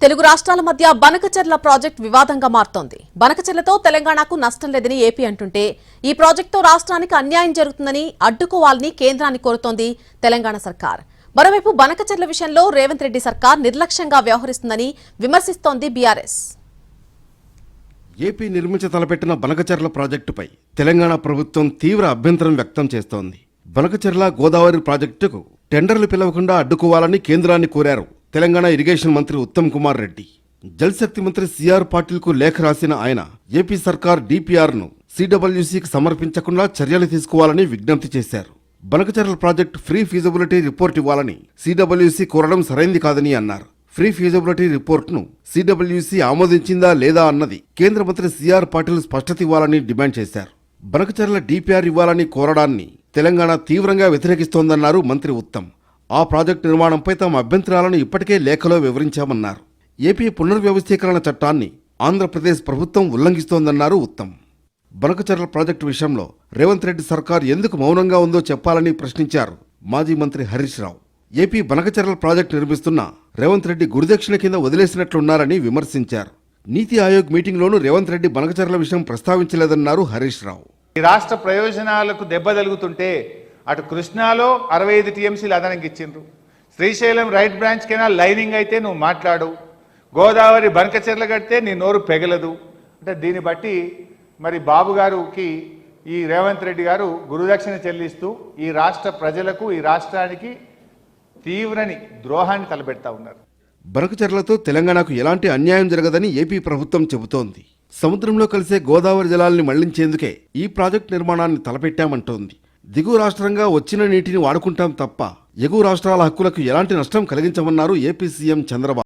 తెలుగు రాష్ట్రాల మధ్య బనకచెర్ల ప్రాజెక్ట్ వివాదంగా మారుతోంది. బనకచెర్లతో తెలంగాణకు నష్టం లేదని ఏపీ అంటుంటే ఈ ప్రాజెక్టుతో రాష్ట్రానికి అన్యాయం జరుగుతుందని అడ్డుకోవాలని కేంద్రాన్ని కోరుతోంది తెలంగాణ సర్కార్. మరోవైపు బనకచెర్ల విషయంలో రేవంత్ రెడ్డి సర్కార్ నిర్లక్ష్యంగా వ్యవహరిస్తుందని విమర్శిస్తోంది బీఆర్ఎస్. ఏపీ నిర్మించ తలపెట్టిన బనకచెర్ల ప్రాజెక్టుపై తెలంగాణ ప్రభుత్వం తీవ్ర అభ్యంతరం వ్యక్తం చేస్తోంది. బనకచెర్ల గోదావరి ప్రాజెక్టుకు టెండర్లు పిలవకుండా అడ్డుకోవాలని కేంద్రాన్ని కోరారు తెలంగాణ ఇరిగేషన్ మంత్రి ఉత్తమ్ కుమార్ రెడ్డి. జలశక్తి మంత్రి సిఆర్ పాటిల్కు లేఖ రాసిన ఆయన ఏపీ సర్కార్ డిపిఆర్ను సిడబ్ల్యూసీకి సమర్పించకుండా చర్యలు తీసుకోవాలని విజ్ఞప్తి చేశారు. Banakacherla project free feasibility report ఇవ్వాలని సిడబ్ల్యూసీ కోరడం సరైంది కాదని అన్నారు. ఫ్రీ ఫీజిబిలిటీ రిపోర్ట్ను సిడబ్ల్యూసీ ఆమోదించిందా లేదా అన్నది కేంద్ర మంత్రి సిఆర్ పాటిల్ స్పష్టత ఇవ్వాలని డిమాండ్ చేశారు. బనకచెర్ల డిపిఆర్ ఇవ్వాలని కోరడాన్ని తెలంగాణ తీవ్రంగా వ్యతిరేకిస్తోందన్నారు మంత్రి ఉత్తమ్. ఆ ప్రాజెక్టు నిర్మాణంపై తమ అభ్యంతరాలను ఇప్పటికే లేఖలో వివరించామన్నారు. ఏపీ పునర్వ్యవస్థీకరణ చట్టాన్ని ఆంధ్రప్రదేశ్ ప్రభుత్వం ఉల్లంఘిస్తోందన్నారు ఉత్తమ్. బనకచెర్ల ప్రాజెక్టు విషయంలో రేవంత్ రెడ్డి సర్కార్ ఎందుకు మౌనంగా ఉందో చెప్పాలని ప్రశ్నించారు మాజీ మంత్రి హరీష్ రావు. ఏపీ బనకచెర్ల ప్రాజెక్టు నిర్మిస్తున్న రేవంత్ రెడ్డి గురుదక్షిణ కింద వదిలేసినట్లున్నారని విమర్శించారు. నీతి ఆయోగ్ మీటింగ్లోనూ రేవంత్ రెడ్డి బనకచెర్ల విషయం ప్రస్తావించలేదన్నారు హరీష్ రావు. ఈ రాష్ట్ర ప్రయోజనాలకు దెబ్బ తగులుతుంటే అటు కృష్ణాలో 65 టీఎంసీలు అదనంగా ఇచ్చిండ్రు. Srisailam right branch canal lining అయితే నువ్వు మాట్లాడు, గోదావరి బనకచెర్ల కడితే నీ నోరు పెగలదు. అంటే దీన్ని బట్టి మరి బాబు గారికి ఈ రేవంత్ రెడ్డి గారు గురుదక్షిణ చెల్లిస్తూ ఈ రాష్ట్ర ప్రజలకు ఈ రాష్ట్రానికి తీవ్రని ద్రోహాన్ని తలపెడతా ఉన్నారు. బనకచెర్లతో తెలంగాణకు ఎలాంటి అన్యాయం జరగదని ఏపీ ప్రభుత్వం చెబుతోంది. సముద్రంలో కలిసే గోదావరి జలాల్ని మళ్లించేందుకే ఈ ప్రాజెక్టు నిర్మాణాన్ని తలపెట్టామంటోంది. దిగువ రాష్ట్రంగా వచ్చిన నీటిని వాడుకుంటాం తప్ప ఎగువ రాష్ట్రాల హక్కులకు ఎలాంటి నష్టం కలిగించమన్నారు ఏపీ సీఎం చంద్రబాబు.